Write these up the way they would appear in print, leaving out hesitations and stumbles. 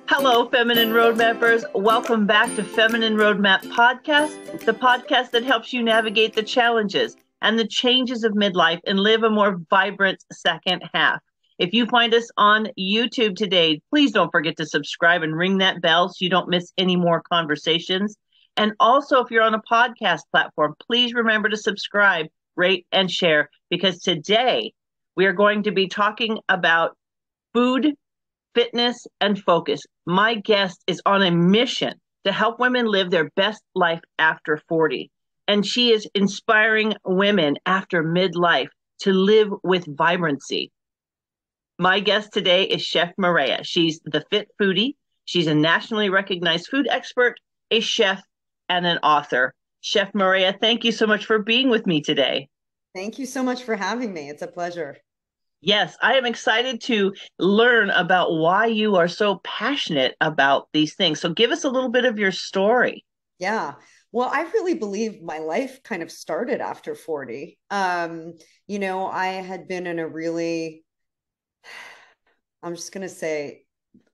Hello, Feminine Roadmappers. Welcome back to Feminine Roadmap Podcast, the podcast that helps you navigate the challenges and the changes of midlife and live a more vibrant second half. If you find us on YouTube today, please don't forget to subscribe and ring that bell so you don't miss any more conversations. And also, if you're on a podcast platform, please remember to subscribe, rate, and share, because today we are going to be talking about food, fitness, and focus. My guest is on a mission to help women live their best life after 40. And she is inspiring women after midlife to live with vibrancy. My guest today is Chef Mareya. She's the Fit Foodie. She's a nationally recognized food expert, a chef, and an author. Chef Mareya, thank you so much for being with me today. Thank you so much for having me. It's a pleasure. Yes, I am excited to learn about why you are so passionate about these things. So give us a little bit of your story. Yeah. Well, I really believe my life kind of started after 40. I had been in a really, I'm just going to say,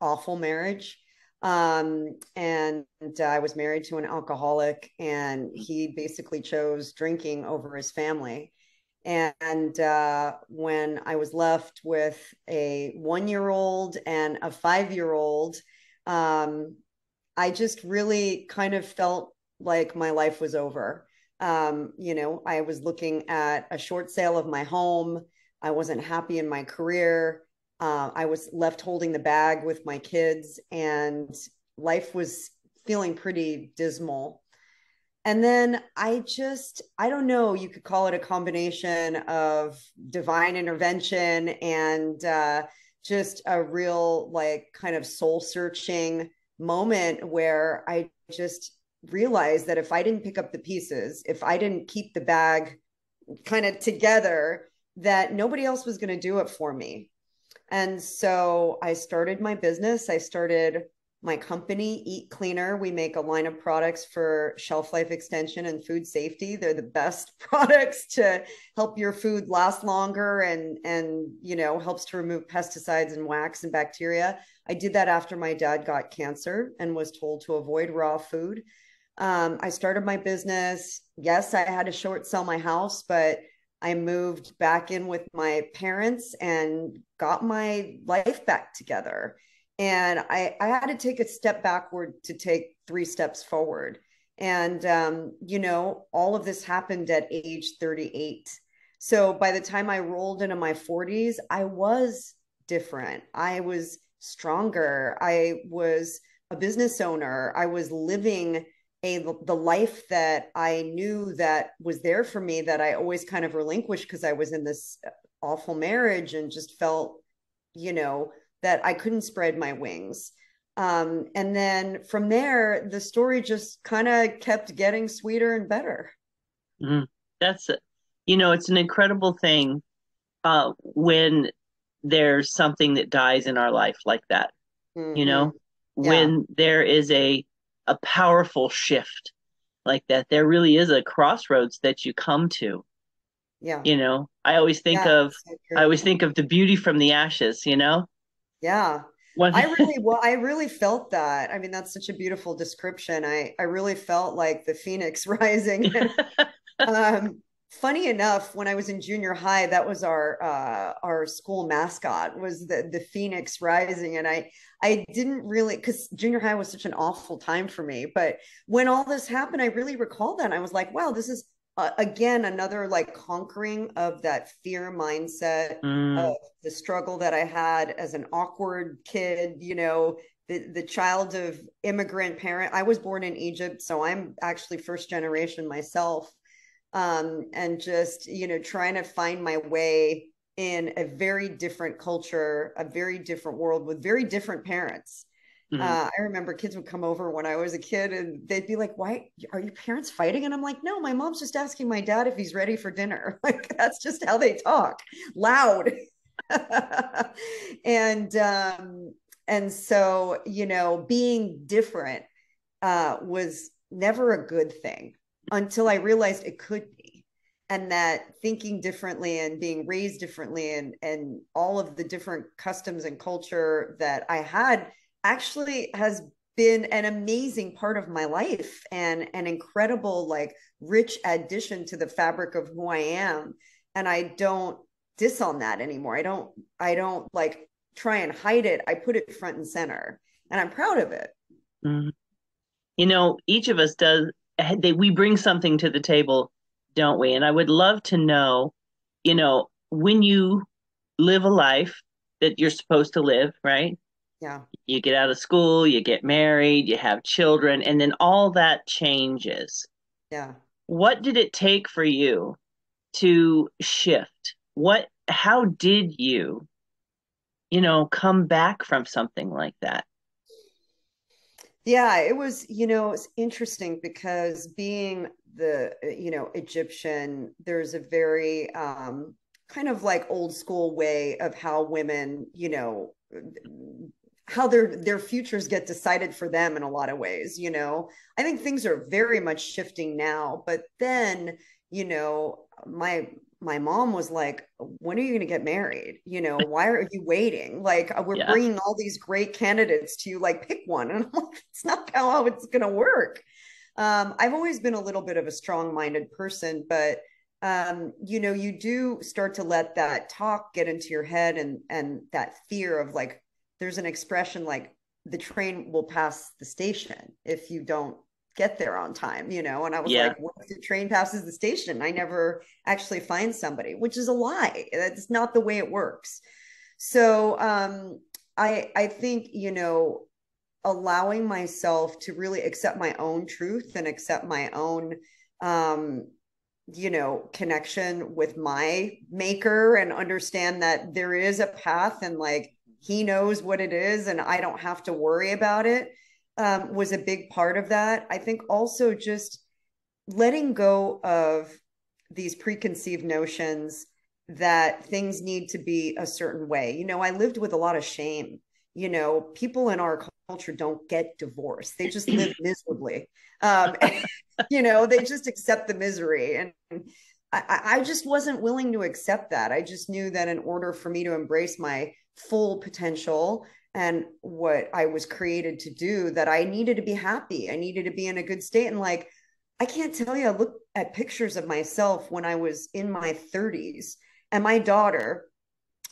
awful marriage. And I was married to an alcoholic, and he basically chose drinking over his family. And when I was left with a 1-year-old and a 5-year-old, I just really kind of felt like my life was over. I was looking at a short sale of my home. I wasn't happy in my career. I was left holding the bag with my kids, and life was feeling pretty dismal. And then I don't know, you could call it a combination of divine intervention and just a real, like, kind of soul searching moment where I just realized that if I didn't pick up the pieces, if I didn't keep the bag kind of together, that nobody else was going to do it for me. And so I started my business. I started my company, Eat Cleaner. We make a line of products for shelf life extension and food safety. They're the best products to help your food last longer and helps to remove pesticides and wax and bacteria. I did that after my dad got cancer and was told to avoid raw food. I started my business. Yes, I had to short sell my house, but I moved back in with my parents and got my life back together. And I had to take a step backward to take 3 steps forward. And, all of this happened at age 38. So by the time I rolled into my 40s, I was different. I was stronger. I was a business owner. I was living the life that I knew that was there for me, that I always kind of relinquished because I was in this awful marriage and just felt, that I couldn't spread my wings. And then from there, the story just kind of kept getting sweeter and better. Mm, that's it. It's an incredible thing when there's something that dies in our life like that. Mm-hmm. Yeah. When there is a powerful shift like that, there really is a crossroads that you come to. Yeah. I always think Yeah. of So I true. always think of the beauty from the ashes. Yeah. When I really felt that. I mean, that's such a beautiful description. I really felt like the phoenix rising. Um, Funny enough, when I was in junior high, that was our school mascot, was the phoenix rising, and I didn't really, because junior high was such an awful time for me. But when all this happened, I really recalled that, and I was like, wow, this is again another like conquering of that fear mindset of Mm, the struggle that I had as an awkward kid. The child of immigrant parent. I was born in Egypt, so I'm actually first generation myself, and just trying to find my way in a very different culture, a very different world with very different parents. mm. I remember kids would come over when I was a kid and they'd be like, why are your parents fighting? And I'm like, no, my mom's just asking my dad if he's ready for dinner. Like, that's just how they talk, loud. and and so being different was never a good thing until I realized it could be. and that thinking differently and being raised differently and all of the different customs and culture that I had actually has been an amazing part of my life and an incredible, like, rich addition to the fabric of who I am. And I don't diss on that anymore. I don't like try and hide it. I put it front and center, and I'm proud of it. Mhm. You know, each of us does, we bring something to the table, don't we? And I would love to know, when you live a life that you're supposed to live, right? Yeah. You get out of school, you get married, you have children, and then all that changes. Yeah. What did it take for you to shift? How did you, come back from something like that? Yeah, it was, it's interesting because being the, Egyptian, there's a very kind of like old school way of how women, how their futures get decided for them in a lot of ways. I think things are very much shifting now, but then, my mom was like, when are you going to get married? Why are you waiting? Like, we're Yeah. bringing all these great candidates to you, like, pick one. And I'm like, it's not how it's going to work. I've always been a little bit of a strong-minded person, but you do start to let that talk get into your head, and that fear of, like, there's an expression like the train will pass the station if you don't get there on time. And I was Yeah. like, what if the train passes the station? I never actually find somebody, which is a lie. That's not the way it works. So I think, allowing myself to really accept my own truth and accept my own um connection with my maker, and understand that there is a path, and, like, he knows what it is and I don't have to worry about it, was a big part of that. I think also just letting go of these preconceived notions that things need to be a certain way. I lived with a lot of shame. People in our culture don't get divorced, they just live miserably. um, they just accept the misery. And I just wasn't willing to accept that. I just knew that in order for me to embrace my full potential and what I was created to do, that I needed to be happy. I needed to be in a good state. And, like, I can't tell you, I look at pictures of myself when I was in my 30s, and my daughter,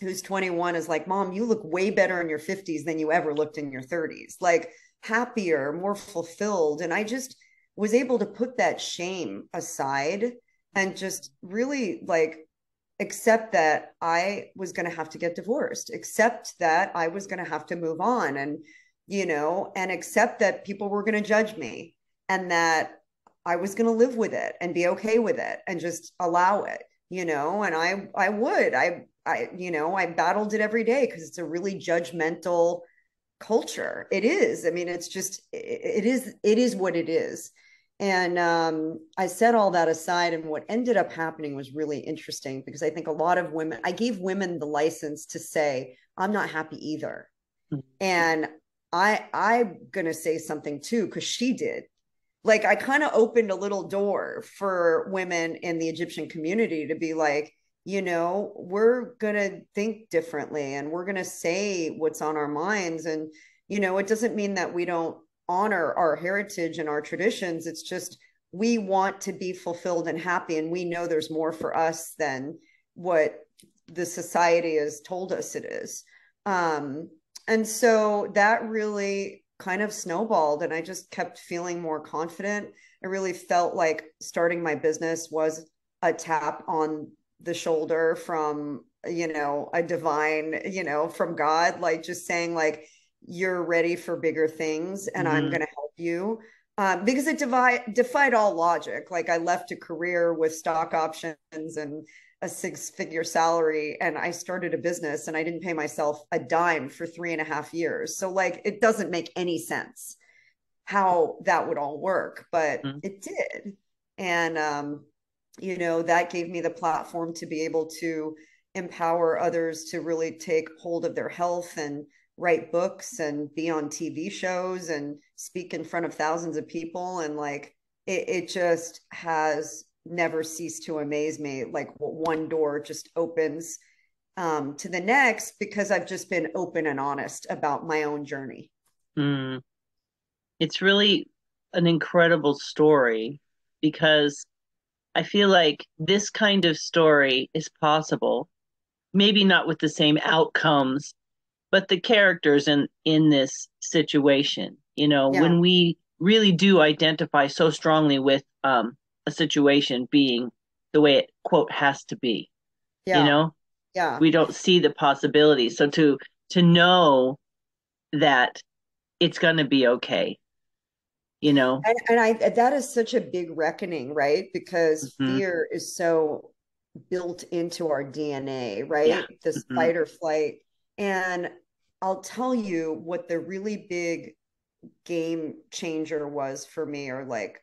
who's 21, is like, Mom, you look way better in your 50s than you ever looked in your 30s. Like, happier, more fulfilled. And I just was able to put that shame aside and just really, like, accept that I was going to have to get divorced, accept that I was going to have to move on, and accept that people were going to judge me, and that I was going to live with it and be okay with it and just allow it. And I battled it every day because it's a really judgmental culture. It is. I mean, it's just, it is what it is. And I set all that aside. And what ended up happening was really interesting, because I think a lot of women, I gave women the license to say, I'm not happy either. And I'm going to say something too, because she did. Like, I kind of opened a little door for women in the Egyptian community to be like, we're going to think differently, and we're going to say what's on our minds. And, it doesn't mean that we don't honor our heritage and our traditions. It's just, we want to be fulfilled and happy. And we know there's more for us than what the society has told us it is. And so that really kind of snowballed, and I just kept feeling more confident. I really felt like starting my business was a tap on the shoulder from, a divine, from God, like, just saying, like, you're ready for bigger things, and I'm Mm-hmm. going to help you. Because it defied all logic. Like, I left a career with stock options and a six-figure salary, and I started a business, and I didn't pay myself a dime for 3.5 years. So, like, it doesn't make any sense how that would all work, but it did. And that gave me the platform to be able to empower others to really take hold of their health and write books and be on TV shows and speak in front of thousands of people. And, like, it just has never cease to amaze me. Like one door just opens to the next because I've just been open and honest about my own journey. Mm. It's really an incredible story because I feel like this kind of story is possible, maybe not with the same outcomes, but the characters in this situation, Yeah. when we really do identify so strongly with a situation being the way it quote has to be, you Yeah. know, Yeah. we don't see the possibility. So to know that it's going to be okay, you know. And I that is such a big reckoning, right? Because Hmm. fear is so built into our DNA, Yeah. right? This Hmm. fight or flight. And I'll tell you what the really big game changer was for me, or like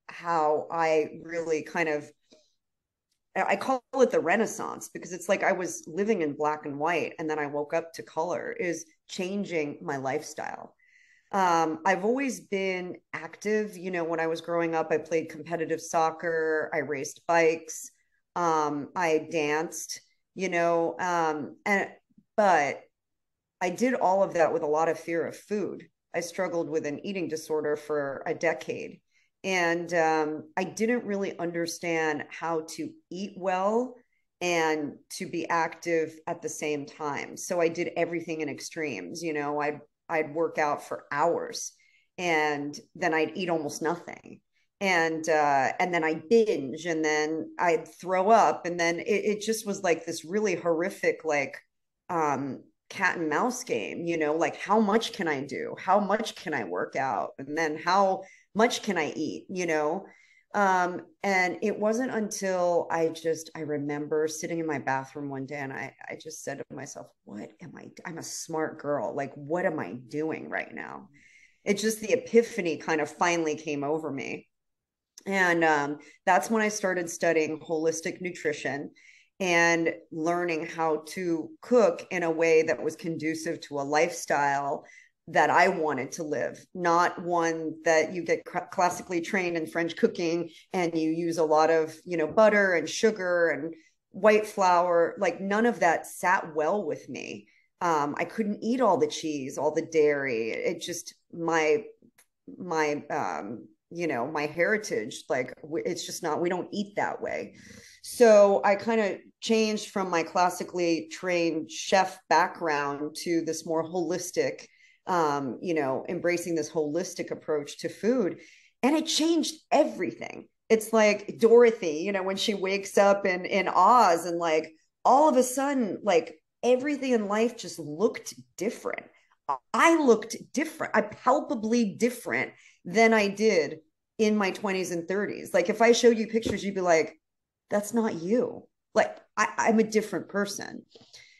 how I really kind of, I call it the Renaissance, because it's like I was living in black and white and then I woke up to color, is changing my lifestyle. I've always been active. When I was growing up, I played competitive soccer, I raced bikes, I danced, and but I did all of that with a lot of fear of food. I struggled with an eating disorder for a decade. And I didn't really understand how to eat well and to be active at the same time. So I did everything in extremes. I'd work out for hours and then I'd eat almost nothing. And then I'd binge and then I'd throw up. And then it just was like this really horrific, like cat and mouse game, like how much can I do? How much can I work out? And then how much can I eat, and it wasn't until I remember sitting in my bathroom one day and I just said to myself, what am I? I'm a smart girl. Like, what am I doing right now? It's just the epiphany kind of finally came over me. And that's when I started studying holistic nutrition and learning how to cook in a way that was conducive to a lifestyle that I wanted to live, not one that you get classically trained in French cooking and you use a lot of, butter and sugar and white flour. Like none of that sat well with me. I couldn't eat all the cheese, all the dairy. It just my heritage, like it's just not, we don't eat that way. So I kind of changed from my classically trained chef background to this more holistic, embracing this holistic approach to food, and it changed everything. It's like Dorothy, when she wakes up in Oz, and like all of a sudden, like everything in life just looked different. I looked different. I palpably different than I did in my 20s and 30s. Like if I showed you pictures, you'd be like, that's not you. Like I'm a different person.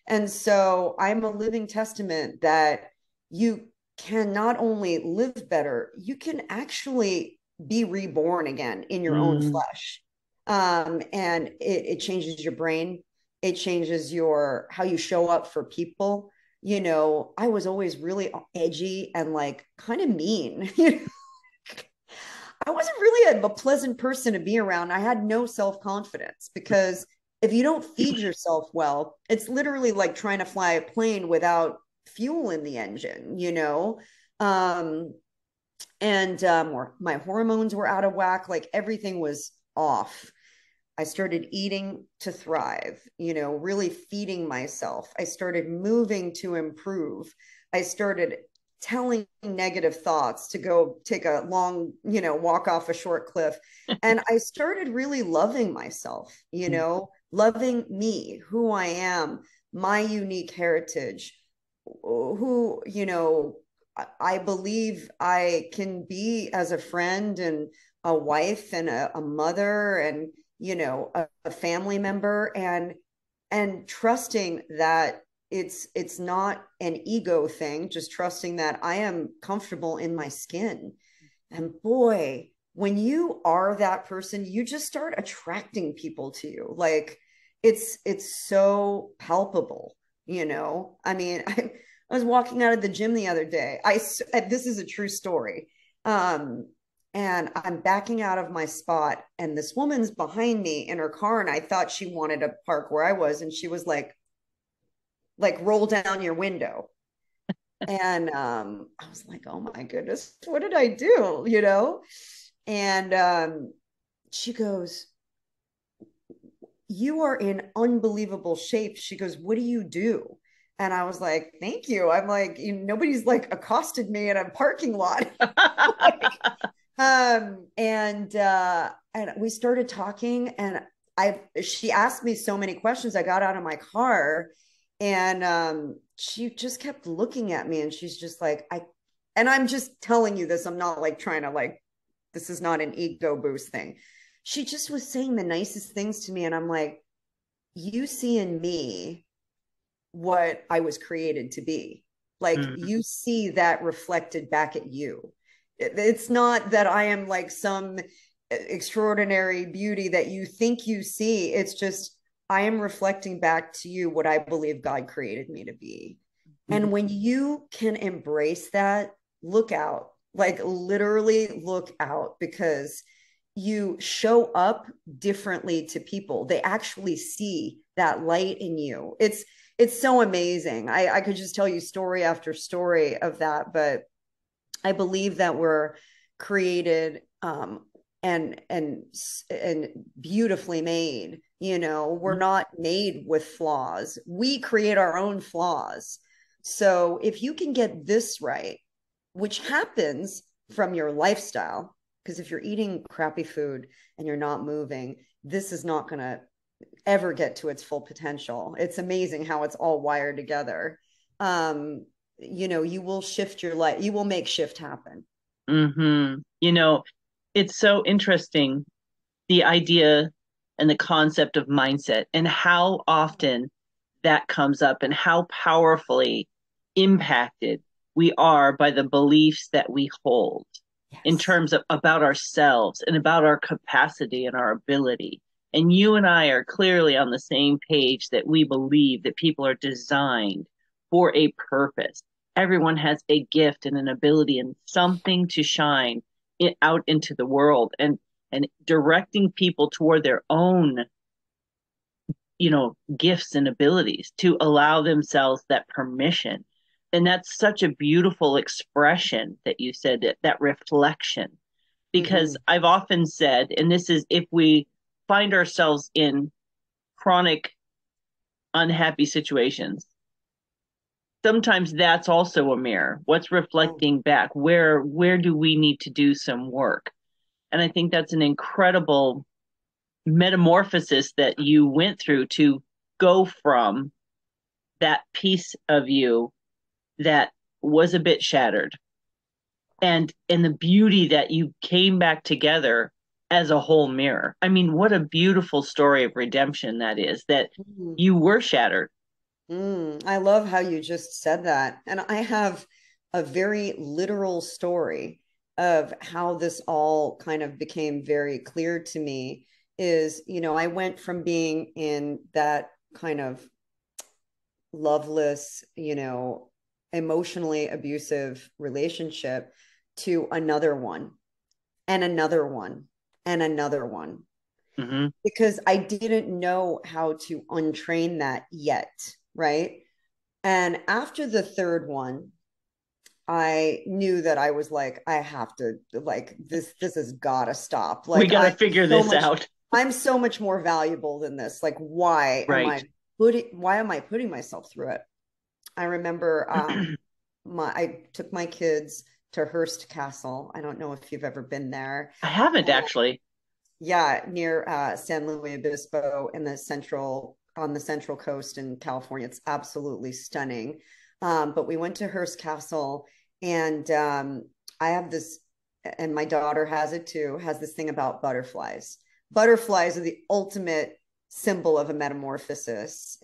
And so I'm a living testament that you can not only live better, you can actually be reborn again in your own Mm. flesh. And it changes your brain. It changes how you show up for people. I was always really edgy and like kind of mean. I wasn't really a pleasant person to be around. I had no self-confidence because if you don't feed yourself well, it's literally like trying to fly a plane without fuel in the engine, Um, and or my hormones were out of whack, like everything was off. I started eating to thrive, really feeding myself. I started moving to improve. I started telling negative thoughts to go take a long, walk off a short cliff. And I started really loving myself, loving me, who I am, my unique heritage, who, I believe I can be as a friend and a wife and a mother and a family member, and trusting that it's not an ego thing, just trusting that I am comfortable in my skin. And boy, when you are that person, you just start attracting people to you. Like it's so palpable, I mean, I was walking out of the gym the other day. This is a true story. and I'm backing out of my spot, and this woman's behind me in her car, and I thought she wanted to park where I was, and she was like roll down your window. And I was like, oh my goodness, what did I do? And she goes, you are in unbelievable shape. She goes, what do you do? And I was like, thank you. I'm like, nobody's like accosted me in a parking lot. Like, and we started talking, and she asked me so many questions. I got out of my car, and she just kept looking at me, and she's just like, and I'm just telling you this, I'm not like trying to like, this is not an ego boost thing. She just was saying the nicest things to me, and I'm like, you see in me what I was created to be. Like, you see that reflected back at you. It's not that I am like some extraordinary beauty that you think you see. It's just, I am reflecting back to you what I believe God created me to be. And when you can embrace that, look out, like literally look out, because you show up differently to people. They actually see that light in you. It's so amazing. I could just tell you story after story of that, but I believe that we're created and beautifully made. We're not made with flaws. We create our own flaws. So if you can get this right, which happens from your lifestyle, because if you're eating crappy food and you're not moving, this is not going to ever get to its full potential. It's amazing how it's all wired together. You will shift your life. You will make shift happen. It's so interesting, the idea and the concept of mindset and how often that comes up and how powerfully impacted we are by the beliefs that we hold in terms of about ourselves and about our capacity and our ability. And you and I are clearly on the same page that we believe that people are designed for a purpose. Everyone has a gift and an ability and something to shine it out into the world, and directing people toward their own gifts and abilities to allow themselves that permission. And that's such a beautiful expression that you said, that reflection, because I've often said, and this is if we find ourselves in chronic unhappy situations, sometimes that's also a mirror. What's reflecting back? Where do we need to do some work? And I think that's an incredible metamorphosis that you went through to go from that piece of you that was a bit shattered, and the beauty that you came back together as a whole mirror. I mean, what a beautiful story of redemption that is, that you were shattered. I love how you just said that. And I have a very literal story of how this all kind of became very clear to me. I went from being in that kind of loveless, emotionally abusive relationship to another one and another one and another one, because I didn't know how to untrain that yet. Right. And after the third one, I knew that I was like, I have to, like, this has got to stop. Like, we got to figure this out. I'm so much more valuable than this. Like, why am I putting myself through it? I remember I took my kids to Hearst Castle. I don't know if you've ever been there. I haven't actually. Yeah, near San Luis Obispo on the central coast in California. It's absolutely stunning. But we went to Hearst Castle, and I have this, and my daughter has it too, has this thing about butterflies. Butterflies are the ultimate symbol of a metamorphosis,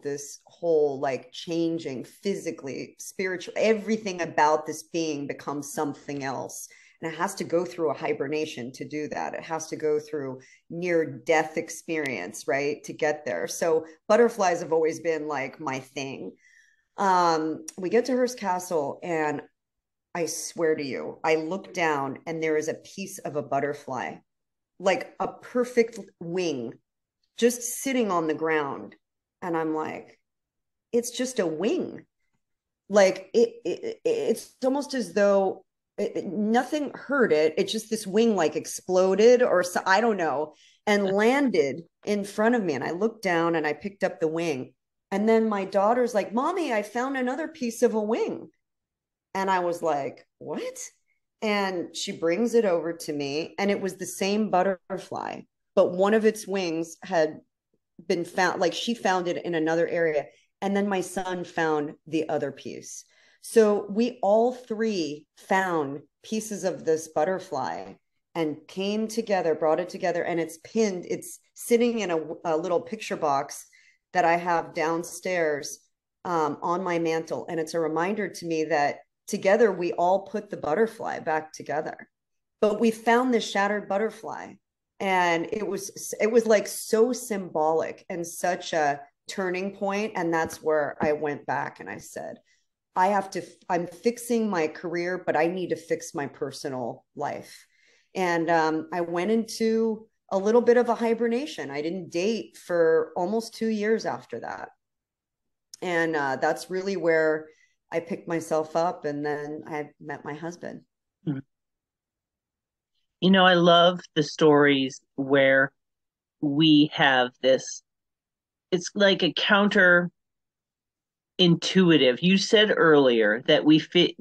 this whole like changing physically, spiritual, everything about this being becomes something else. And it has to go through a hibernation to do that. It has to go through near death experience, right, to get there. So butterflies have always been like my thing. We get to Hearst Castle, and I swear to you, I look down and there is a piece of a butterfly, like a perfect wing, just sitting on the ground. And I'm like, it's just a wing. Like it's almost as though nothing hurt it. It's just this wing like exploded or so, I don't know, and landed in front of me. And I looked down and I picked up the wing. And then my daughter's like, Mommy, I found another piece of a wing. And I was like, what? And she brings it over to me, and it was the same butterfly, but one of its wings had been found, like she found it in another area. And then my son found the other piece. So we all three found pieces of this butterfly and came together, brought it together, and it's pinned, it's sitting in a little picture box that I have downstairs on my mantle. And it's a reminder to me that together we all put the butterfly back together. But we found this shattered butterfly. And it was like so symbolic and such a turning point. And that's where I went back and I said, I'm fixing my career, but I need to fix my personal life. And I went into a little bit of a hibernation. I didn't date for almost 2 years after that. And that's really where I picked myself up, and then I met my husband. Mm-hmm. You know, I love the stories where we have this, it's like a counter intuitive. You said earlier that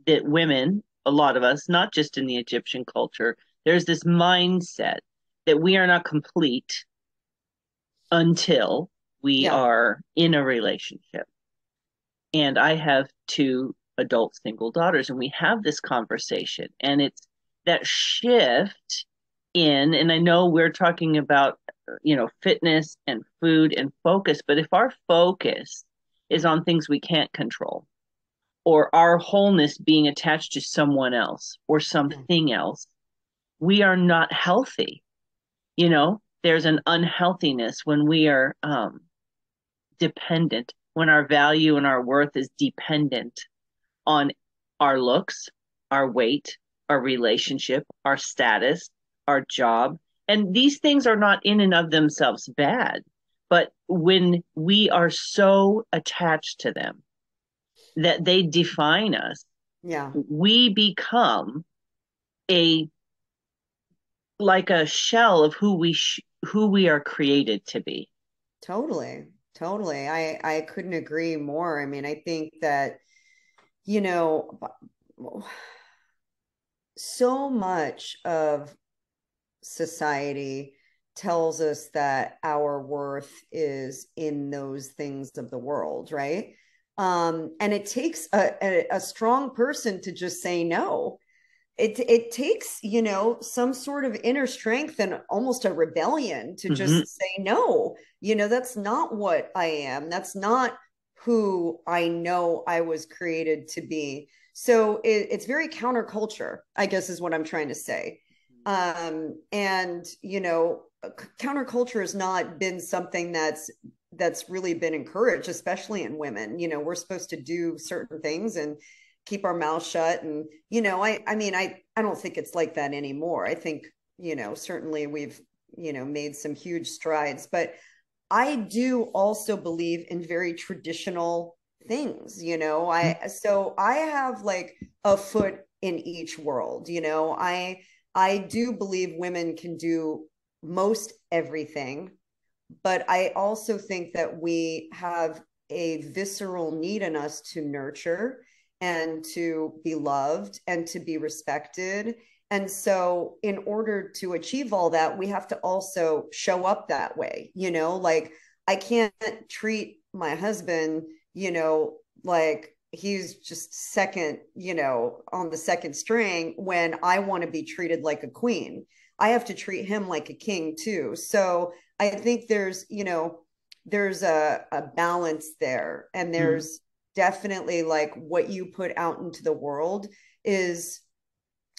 that women, a lot of us, not just in the Egyptian culture, there's this mindset that we are not complete until we are in a relationship. And I have two adult single daughters, and we have this conversation, and it's that shift in, and I know we're talking about, fitness and food and focus, but if our focus is on things we can't control, or our wholeness being attached to someone else or something else, we are not healthy. There's an unhealthiness when we are dependent, when our value and our worth is dependent on our looks, our weight, our relationship, our status, our job. And these things are not in and of themselves bad. But when we are so attached to them that they define us, we become like a shell of who we are created to be. Totally. I couldn't agree more. I mean, I think that, so much of society tells us that our worth is in those things of the world, right? And it takes a strong person to just say no. It takes, some sort of inner strength and almost a rebellion to just say no. That's not what I am. That's not who I know I was created to be. So it's very counterculture, I guess, is what I'm trying to say. And counterculture has not been something that's really been encouraged, especially in women. We're supposed to do certain things and keep our mouth shut. And, I don't think it's like that anymore. I think, certainly we've, made some huge strides, but I do also believe in very traditional things, so I have like a foot in each world. I do believe women can do most everything, but I also think that we have a visceral need in us to nurture and to be loved and to be respected. And so in order to achieve all that, we have to also show up that way, like I can't treat my husband, like he's just second, on the second string when I want to be treated like a queen. I have to treat him like a king too. So I think there's a balance there. And there's definitely like what you put out into the world is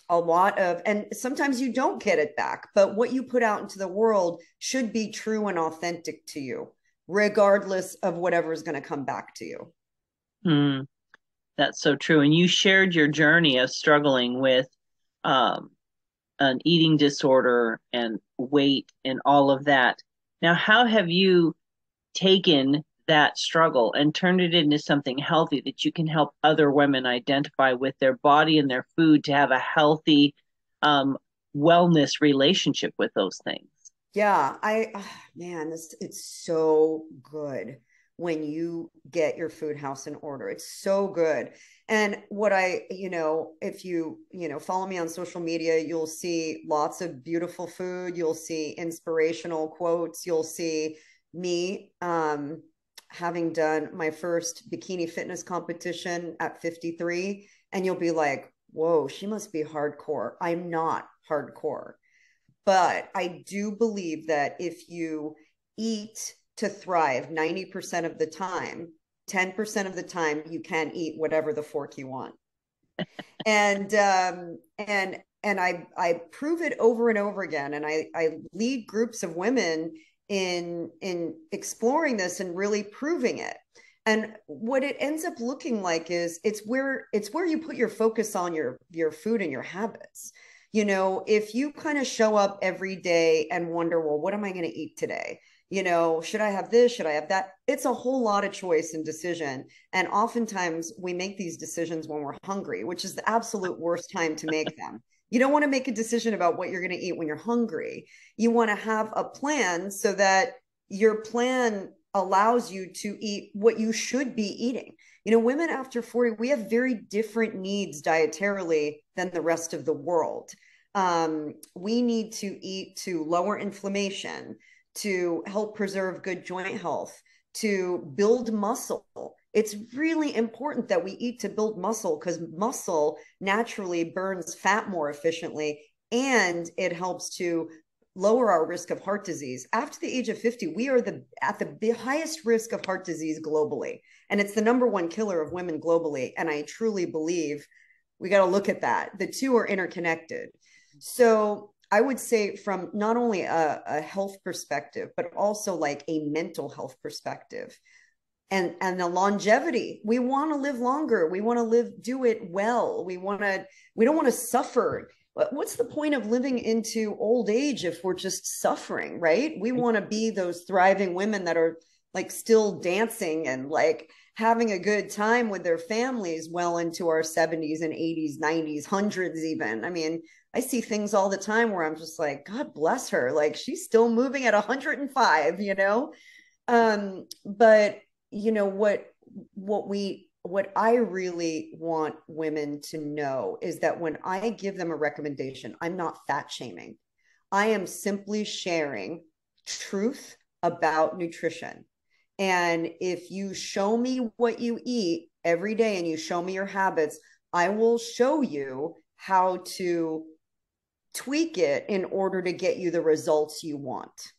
a lot of, and sometimes you don't get it back, but what you put out into the world should be true and authentic to you, regardless of whatever is going to come back to you. That's so true. And you shared your journey of struggling with um, an eating disorder and weight and all of that. Now, how have you taken that struggle and turned it into something healthy that you can help other women identify with their body and their food to have a healthy um, wellness relationship with those things? Yeah, man, it's so good when you get your food house in order. It's so good. And what if you follow me on social media, you'll see lots of beautiful food, you'll see inspirational quotes, you'll see me having done my first bikini fitness competition at 53, and you'll be like, "Whoa, she must be hardcore." I'm not hardcore. But I do believe that if you eat to thrive 90% of the time, 10% of the time you can eat whatever the fork you want. And I prove it over and over again. And I lead groups of women in exploring this and really proving it. And what it ends up looking like is it's where you put your focus on your food and your habits. If you kind of show up every day and wonder, well, what am I going to eat today? Should I have this? Should I have that? It's a whole lot of choice and decision. And oftentimes we make these decisions when we're hungry, which is the absolute worst time to make them. You don't want to make a decision about what you're going to eat when you're hungry. You want to have a plan so that your plan allows you to eat what you should be eating. Women after 40, we have very different needs dietarily than the rest of the world. We need to eat to lower inflammation, to help preserve good joint health, to build muscle. It's really important that we eat to build muscle because muscle naturally burns fat more efficiently, and it helps to lower our risk of heart disease. After the age of 50, we are at the highest risk of heart disease globally. And it's the number one killer of women globally. And I truly believe we got to look at that. The two are interconnected. So I would say from not only a health perspective, but also like a mental health perspective and the longevity. We want to live longer. We want to do it well. We don't want to suffer. What's the point of living into old age if we're just suffering, right? We want to be those thriving women that are like still dancing and like having a good time with their families well into our 70s and 80s, 90s, hundreds even. I mean, I see things all the time where I'm just like, God bless her. Like she's still moving at 105, But what I really want women to know is that when I give them a recommendation, I'm not fat shaming. I am simply sharing truth about nutrition. And if you show me what you eat every day and you show me your habits, I will show you how to tweak it in order to get you the results you want.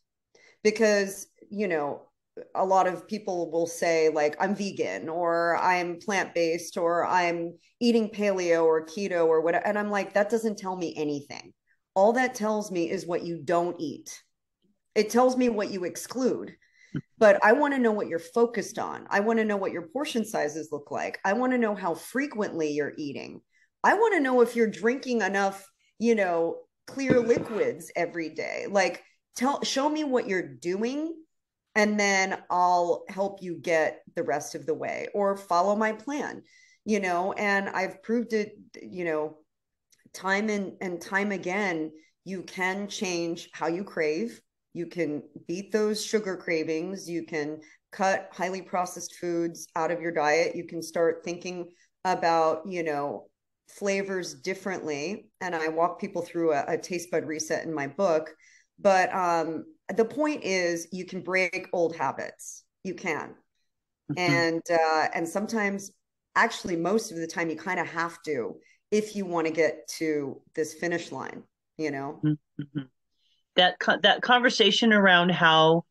Because, a lot of people will say like I'm vegan or I'm plant-based or I'm eating paleo or keto or whatever, and I'm like, that doesn't tell me anything. All that tells me is what you don't eat. It tells me what you exclude. But I want to know what you're focused on. I want to know what your portion sizes look like. I want to know how frequently you're eating. I want to know if you're drinking enough clear liquids every day. Like show me what you're doing, and then I'll help you get the rest of the way or follow my plan, and I've proved it, time and time again. You can change how you crave. You can beat those sugar cravings. You can cut highly processed foods out of your diet. You can start thinking about, flavors differently. And I walk people through a taste bud reset in my book. But the point is you can break old habits. You can. And sometimes, actually most of the time, you kind of have to if you want to get to this finish line, Mm-hmm. That conversation around how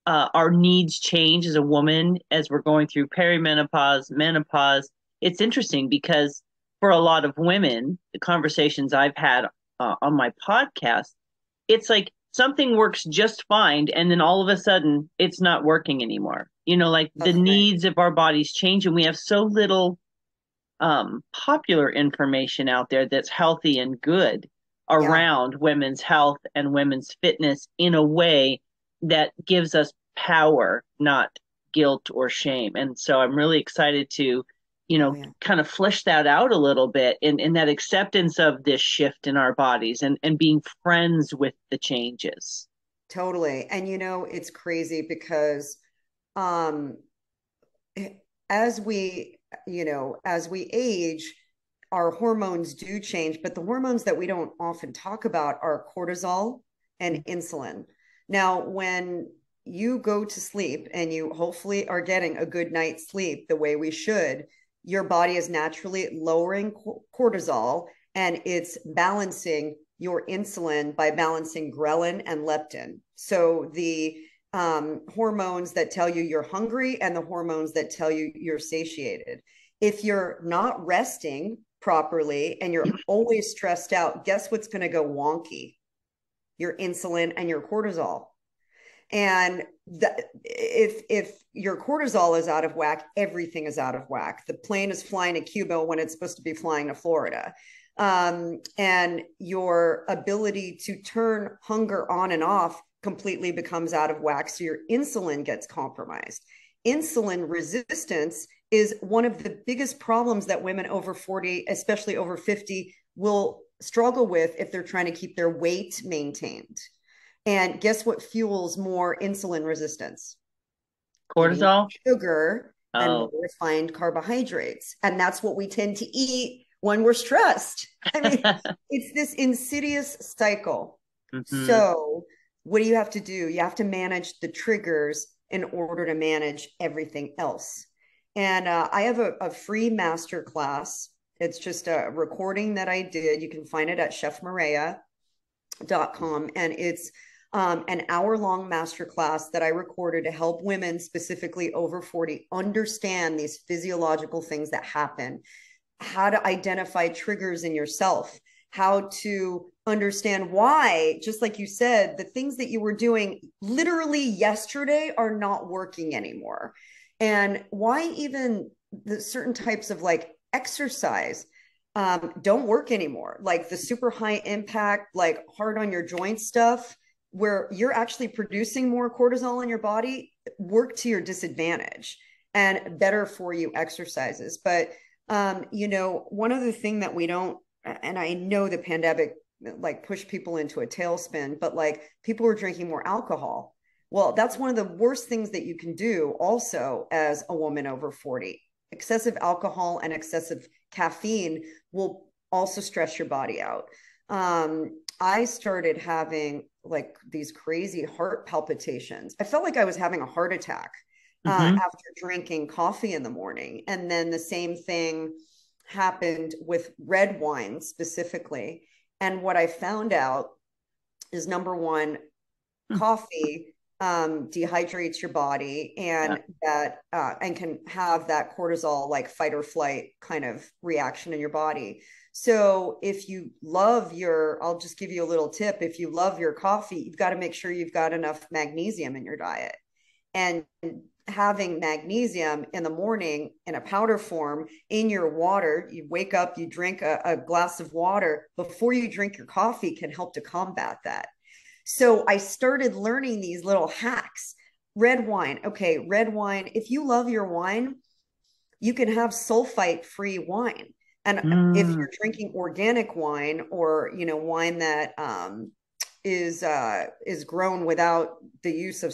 our needs change as a woman as we're going through perimenopause, menopause. It's interesting because for a lot of women, the conversations I've had on my podcast, it's like something works just fine, and then all of a sudden it's not working anymore. Like the That's right. needs of our bodies change, and we have so little popular information out there that's healthy and good Yeah, around women's health and women's fitness in a way that gives us power, not guilt or shame. And so I'm really excited to, oh yeah, kind of flesh that out a little bit in that acceptance of this shift in our bodies and being friends with the changes. totally. And it's crazy because um as we as we age, our hormones do change, but the hormones that we don't often talk about are cortisol and insulin. Now, when you go to sleep and you hopefully are getting a good night's sleep the way we should, your body is naturally lowering cortisol and it's balancing your insulin by balancing ghrelin and leptin. So the hormones that tell you you're hungry and the hormones that tell you you're satiated. If you're not resting properly and you're always stressed out, guess what's going to go wonky? Your insulin and your cortisol. And if your cortisol is out of whack, everything is out of whack. The plane is flying to Cuba when it's supposed to be flying to Florida. And your ability to turn hunger on and off completely becomes out of whack. So your insulin gets compromised. Insulin resistance is one of the biggest problems that women over 40, especially over 50, will struggle with if they're trying to keep their weight maintained. And guess what fuels more insulin resistance? Eating Cortisol? sugar and more Oh. refined carbohydrates. And that's what we tend to eat when we're stressed. I mean, it's this insidious cycle. Mm-hmm. So, what do you have to do? You have to manage the triggers in order to manage everything else. And I have a free master class. It's just a recording that I did. You can find it at chefmareya.com. And it's an hour-long masterclass that I recorded to help women, specifically over 40, understand these physiological things that happen, how to identify triggers in yourself, how to understand why, just like you said, the things that you were doing literally yesterday are not working anymore. And why even the certain types of like exercise don't work anymore, like the super high impact, like hard on your joint stuff, where you're actually producing more cortisol in your body, work to your disadvantage and better for you exercises. But one other thing that we don't, and I know the pandemic like pushed people into a tailspin, but like people were drinking more alcohol. Well, that's one of the worst things that you can do also as a woman over 40. Excessive alcohol and excessive caffeine will also stress your body out. I started having like these crazy heart palpitations. I felt like I was having a heart attack Mm-hmm. after drinking coffee in the morning. And then the same thing happened with red wine specifically. And what I found out is number one, coffee dehydrates your body Yeah. and that and can have that cortisol like fight or flight kind of reaction in your body. So if you love I'll just give you a little tip. If you love your coffee, you've got to make sure you've got enough magnesium in your diet. And having magnesium in the morning in a powder form in your water, you wake up, you drink a glass of water before you drink your coffee, can help to combat that. So I started learning these little hacks. Red wine. Okay, red wine. If you love your wine, you can have sulfite free wine. And if Mm. you're drinking organic wine or, wine that is grown without the use of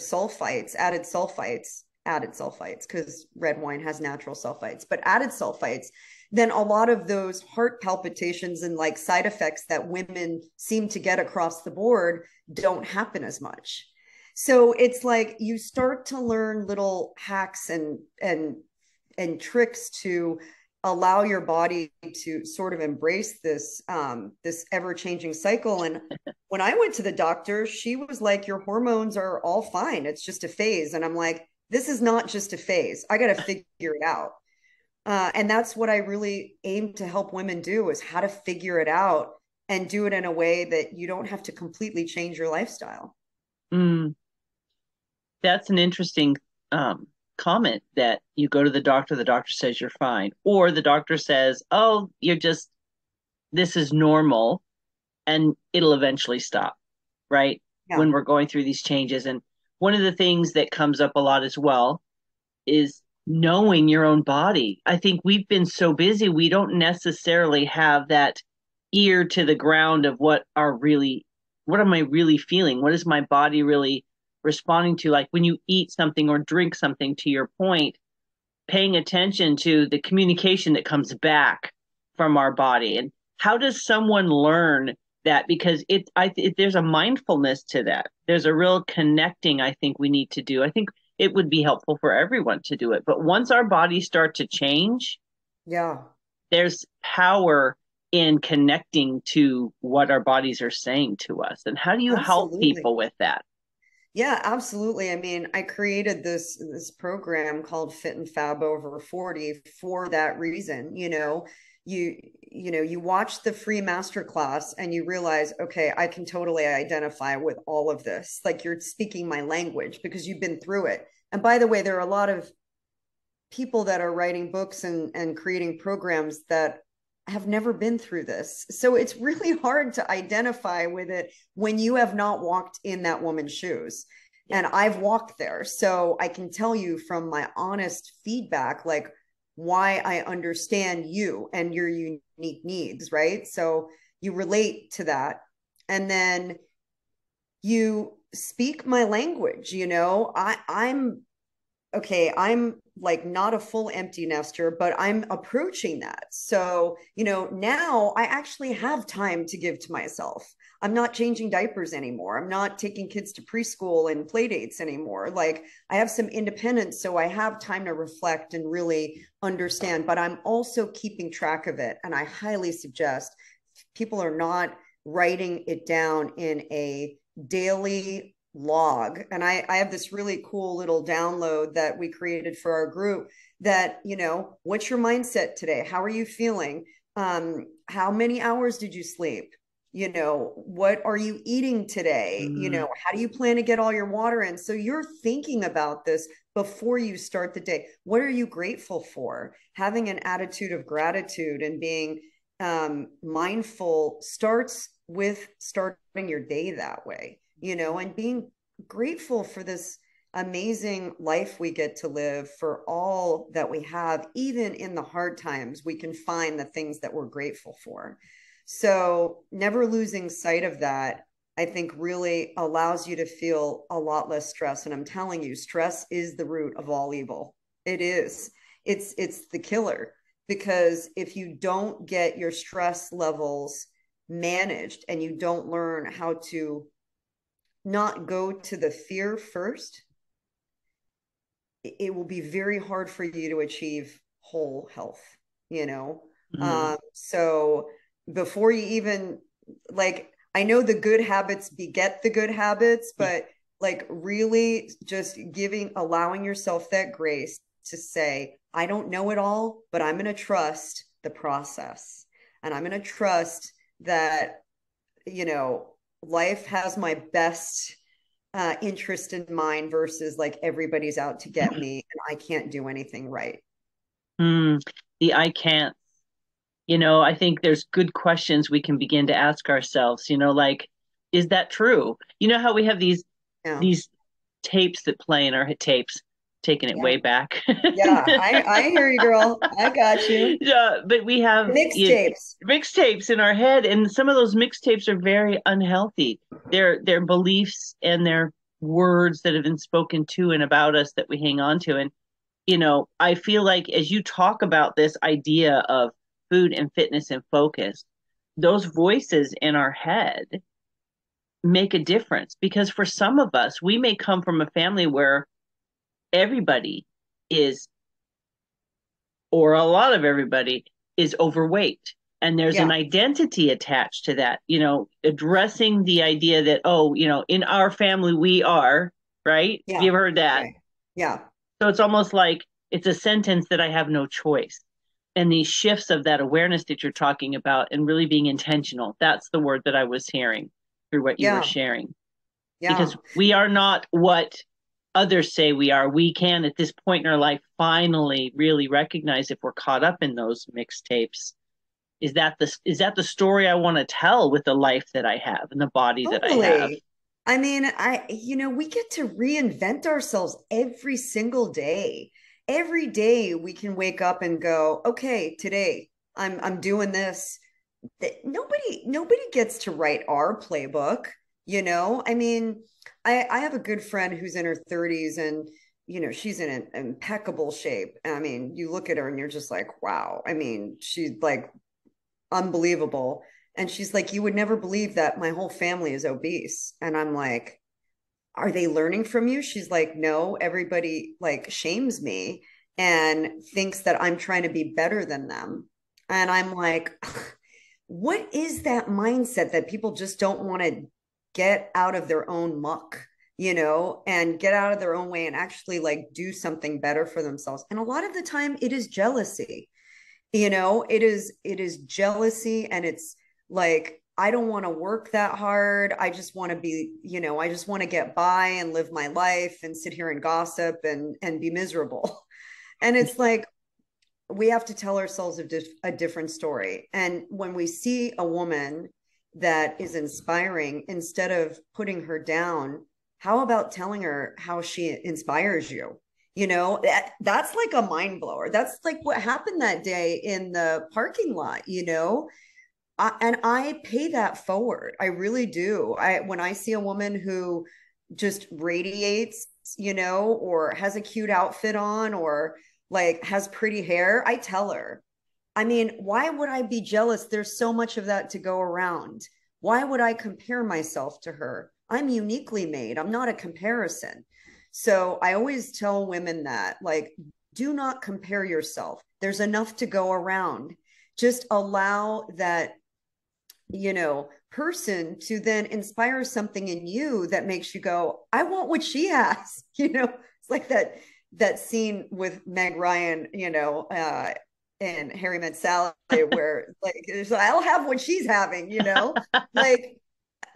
added sulfites, because red wine has natural sulfites, but added sulfites, then a lot of those heart palpitations and like side effects that women seem to get across the board don't happen as much. So it's like you start to learn little hacks and tricks to allow your body to sort of embrace this ever-changing cycle. And when I went to the doctor, she was like, your hormones are all fine, it's just a phase. And I'm like, this is not just a phase, I got to figure it out. And that's what I really aim to help women do, is how to figure it out and do it in a way that you don't have to completely change your lifestyle. Mm. That's an interesting comment that you go to the doctor says you're fine, or the doctor says, oh, this is normal, and it'll eventually stop, right? Yeah. When we're going through these changes. And one of the things that comes up a lot as well is knowing your own body. I think we've been so busy, we don't necessarily have that ear to the ground of what am I really feeling? What is my body really responding to? Like when you eat something or drink something, to your point, paying attention to the communication that comes back from our body. And how does someone learn that? Because there's a mindfulness to that. There's a real connecting I think we need to do. I think it would be helpful for everyone to do it. But once our bodies start to change, Yeah. there's power in connecting to what our bodies are saying to us. And how do you help Absolutely. people with that? Yeah, absolutely. I mean, I created this program called Fit and Fab Over 40 for that reason. You watch the free masterclass and you realize, okay, I can totally identify with all of this. Like you're speaking my language because you've been through it. And by the way, there are a lot of people that are writing books and creating programs that have never been through this. So it's really hard to identify with it when you have not walked in that woman's shoes. And I've walked there. So I can tell you from my honest feedback, like why I understand you and your unique needs, right? So you relate to that. And then you speak my language, I'm okay, I'm like not a full empty nester, but I'm approaching that. So, now I actually have time to give to myself. I'm not changing diapers anymore. I'm not taking kids to preschool and play dates anymore. Like I have some independence, so I have time to reflect and really understand, but I'm also keeping track of it. And I highly suggest people are not writing it down in a daily log. And I have this really cool little download that we created for our group that, what's your mindset today? How are you feeling? How many hours did you sleep? What are you eating today? Mm. How do you plan to get all your water in? So you're thinking about this before you start the day. What are you grateful for? Having an attitude of gratitude and being mindful starts with starting your day that way, and being grateful for this amazing life we get to live, for all that we have. Even in the hard times, we can find the things that we're grateful for. So never losing sight of that, I think, really allows you to feel a lot less stress. And I'm telling you, stress is the root of all evil. It is. It's the killer, because if you don't get your stress levels managed and you don't learn how to not go to the fear first, it will be very hard for you to achieve whole health, you know? Mm. So before you even, like, I know the good habits beget the good habits, but like really just allowing yourself that grace to say, I don't know it all, but I'm going to trust the process. And I'm going to trust that, life has my best interest in mind versus like everybody's out to get me and I can't do anything right. Mm. The I can't. I think there's good questions we can begin to ask ourselves, like, is that true? You know how we have these Yeah. these tapes that play in our tapes, taking it Yeah. way back. Yeah. I hear you, girl. I got you. Yeah, but we have Mixtapes. mixtapes in our head, and some of those mixtapes are very unhealthy. Their beliefs and their words that have been spoken to and about us that we hang on to. And I feel like as you talk about this idea of food and fitness and focus, those voices in our head make a difference, because for some of us, we may come from a family where everybody is, or a lot of everybody is overweight. And there's an Yeah. identity attached to that, addressing the idea that, oh, in our family, we are, right? Have you Yeah. ever heard that? Right. Yeah. So it's almost like it's a sentence that I have no choice. And these shifts of that awareness that you're talking about and really being intentional, that's the word that I was hearing through what you were Yeah. sharing. Yeah. Because we are not what others say we are, we can at this point in our life finally really recognize if we're caught up in those mixtapes. Is that the story I want to tell with the life that I have and the body that I have? Totally. I mean, we get to reinvent ourselves every single day. Every day we can wake up and go, okay, today I'm doing this. Nobody gets to write our playbook, you know? I mean, I have a good friend who's in her 30s and she's in an impeccable shape. I mean, you look at her and you're just like, wow. I mean, she's like unbelievable. And she's like, you would never believe that my whole family is obese. And I'm like, are they learning from you? She's like, no, everybody like shames me and thinks that I'm trying to be better than them. And I'm like, what is that mindset that people just don't want to get out of their own muck, and get out of their own way and actually like do something better for themselves? And a lot of the time it is jealousy. It is jealousy, and it's like, I don't want to work that hard. I just want to be, I just want to get by and live my life and sit here and gossip and be miserable. And it's like, we have to tell ourselves a different story. And when we see a woman that is inspiring, instead of putting her down, how about telling her how she inspires you? That's like a mind blower. That's like what happened that day in the parking lot. And I pay that forward. I really do. When I see a woman who just radiates, or has a cute outfit on, or like has pretty hair, I tell her. I mean, why would I be jealous? There's so much of that to go around. Why would I compare myself to her? I'm uniquely made. I'm not a comparison. So I always tell women that, like, do not compare yourself. There's enough to go around. Just allow that, person to then inspire something in you that makes you go, I want what she has. It's like that scene with Meg Ryan, and Harry Met Sally, where like I'll have what she's having, like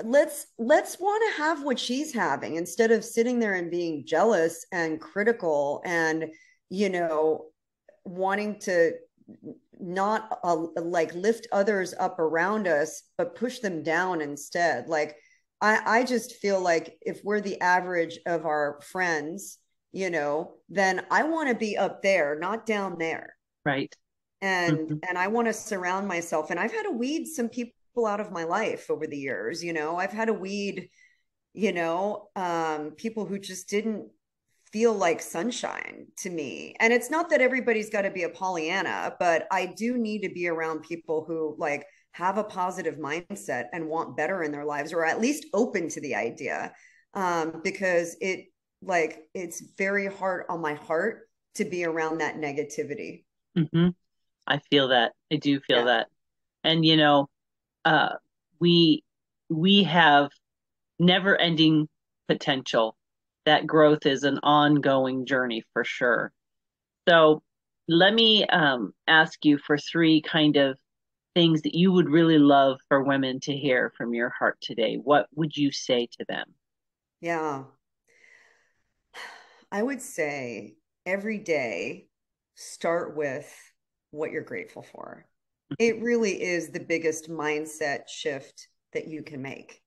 let's want to have what she's having instead of sitting there and being jealous and critical and wanting to not like lift others up around us but push them down instead. Like I just feel like if we're the average of our friends, then I want to be up there, not down there. Right. and Mm-hmm. and I want to surround myself, and I've had to weed some people out of my life over the years. I've had to weed people who just didn't feel like sunshine to me. And it's not that everybody's got to be a Pollyanna, but I do need to be around people who like have a positive mindset and want better in their lives, or at least open to the idea. Because it's very hard on my heart to be around that negativity. Mm-hmm. I feel that. I do feel Yeah. that. And uh, we we have never-ending potential. That growth is an ongoing journey for sure. So let me ask you for three kind of things that you would really love for women to hear from your heart today. What would you say to them? Yeah. I would say every day, start with what you're grateful for. It really is the biggest mindset shift that you can make,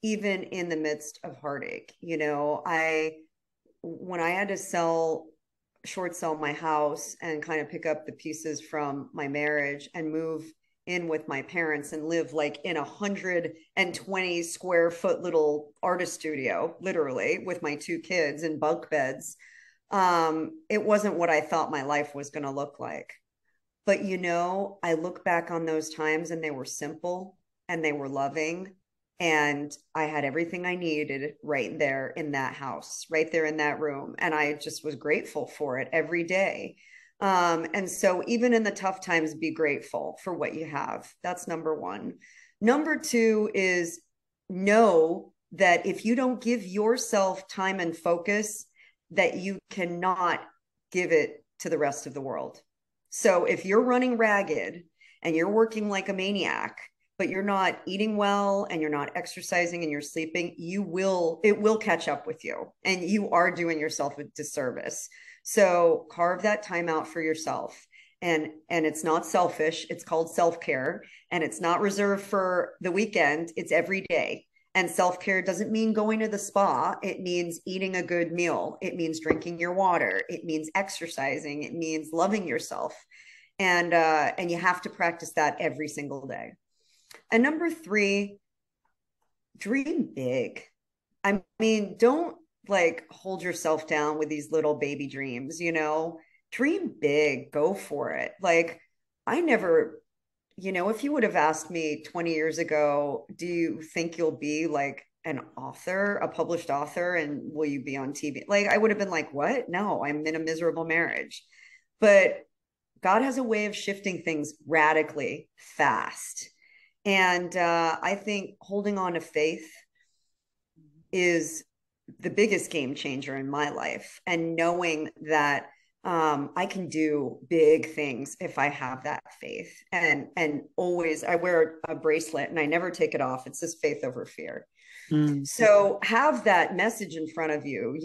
even in the midst of heartache. When I had to short sell my house and kind of pick up the pieces from my marriage and move in with my parents and live like in 120 square foot little artist studio, literally with my two kids in bunk beds. It wasn't what I thought my life was going to look like. But I look back on those times and they were simple and they were loving. And I had everything I needed right there in that house, right there in that room. And I just was grateful for it every day. And so even in the tough times, be grateful for what you have. That's number one. Number two is know that if you don't give yourself time and focus, that you cannot give it to the rest of the world. So if you're running ragged and you're working like a maniac, but you're not eating well and you're not exercising and you're sleeping, it will catch up with you, and you are doing yourself a disservice. So carve that time out for yourself. And it's not selfish. It's called self-care, and it's not reserved for the weekend. It's every day. And self-care doesn't mean going to the spa. It means eating a good meal. It means drinking your water. It means exercising. It means loving yourself. And you have to practice that every single day. And number 3, dream big. I mean, don't like hold yourself down with these little baby dreams, dream big, go for it. Like, I never, if you would have asked me 20 years ago, do you think you'll be like an author, a published author, and will you be on TV? Like, I would have been like, what? No, I'm in a miserable marriage. But God has a way of shifting things radically fast. And I think holding on to faith is the biggest game changer in my life. And knowing that I can do big things if I have that faith. And always, I wear a bracelet and I never take it off. It says faith over fear. So have that message in front of you,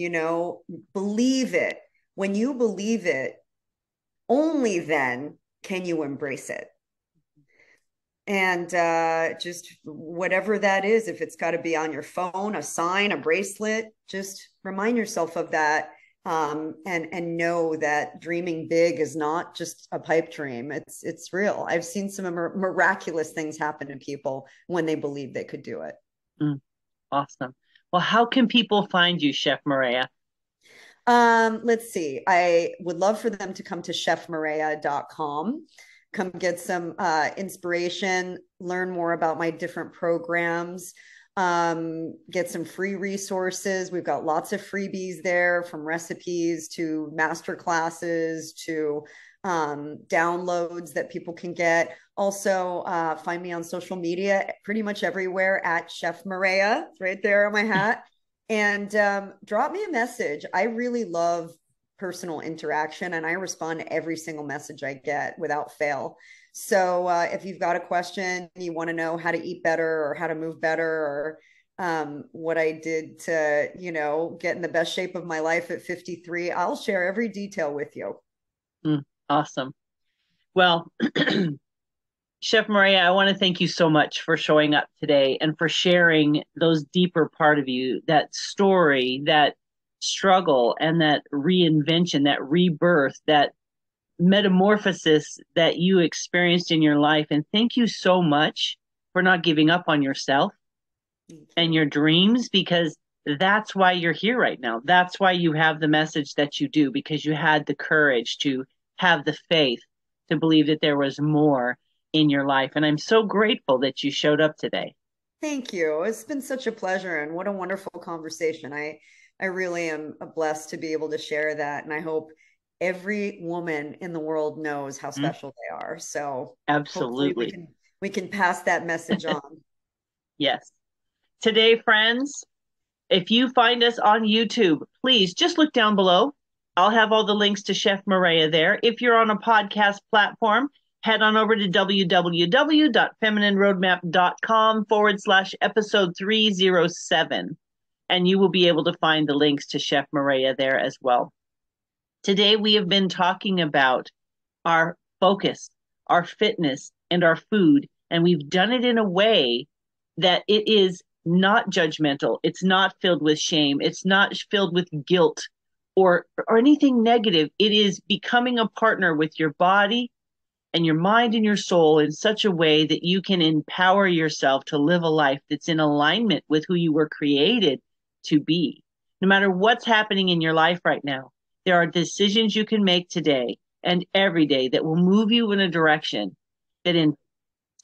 believe it. When you believe it, only then can you embrace it. And just whatever that is, if it's got to be on your phone, a sign, a bracelet, just remind yourself of that. And know that dreaming big is not just a pipe dream. It's real. I've seen some miraculous things happen to people when they believe they could do it. Awesome. Well, how can people find you, Chef Mareya? Let's see. I would love for them to come to chefmareya.com. Come get some inspiration, learn more about my different programs, get some free resources. We've got lots of freebies there, from recipes to master classes to downloads that people can get. Also, find me on social media, pretty much everywhere at Chef Mareya. It's right there on my hat. And drop me a message. I really love personal interaction, and I respond to every single message I get without fail. So if you've got a question, you want to know how to eat better or how to move better, or what I did to, get in the best shape of my life at 53, I'll share every detail with you. Awesome. Well, Chef Mareya, I want to thank you so much for showing up today and for sharing those deeper part of you, that story, that struggle, and that reinvention, that rebirth, that metamorphosis that you experienced in your life. And thank you so much for not giving up on yourself and your dreams, because that's why you're here right now. That's why you have the message that you do, because you had the courage to have the faith to believe that there was more in your life. And I'm so grateful that you showed up today. Thank you. It's been such a pleasure, and what a wonderful conversation. I really am blessed to be able to share that. And I hope every woman in the world knows how special they are. So absolutely, hopefully we can pass that message on. Yes. Today, friends, if you find us on YouTube, please just look down below. I'll have all the links to Chef Mareya there. If you're on a podcast platform, head on over to www.feminineroadmap.com/episode 307, and you will be able to find the links to Chef Mareya there as well. Today, we have been talking about our focus, our fitness, and our food, and we've done it in a way that it is not judgmental. It's not filled with shame. It's not filled with guilt or anything negative. It is becoming a partner with your body and your mind and your soul in such a way that you can empower yourself to live a life that's in alignment with who you were created to be. No matter what's happening in your life right now, there are decisions you can make today and every day that will move you in a direction that in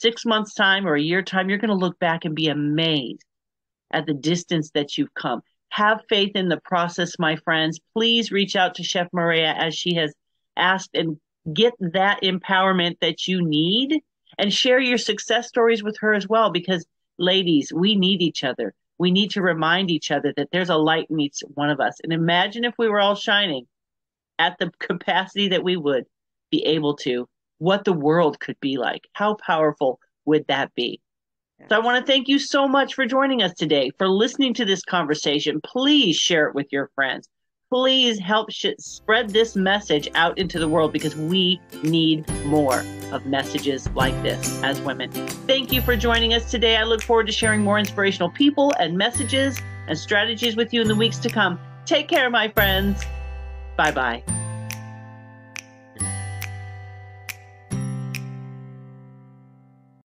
6 months' time or a year time, you're going to look back and be amazed at the distance that you've come. Have faith in the process, my friends. Please reach out to Chef Mareya as she has asked, and get that empowerment that you need, and share your success stories with her as well, because ladies, we need each other. We need to remind each other that there's a light in each one of us. And imagine if we were all shining at the capacity that we would be able to, what the world could be like. How powerful would that be? So I want to thank you so much for joining us today, for listening to this conversation. Please share it with your friends. Please help spread this message out into the world, because we need more of messages like this as women. Thank you for joining us today. I look forward to sharing more inspirational people and messages and strategies with you in the weeks to come. Take care, my friends. Bye-bye.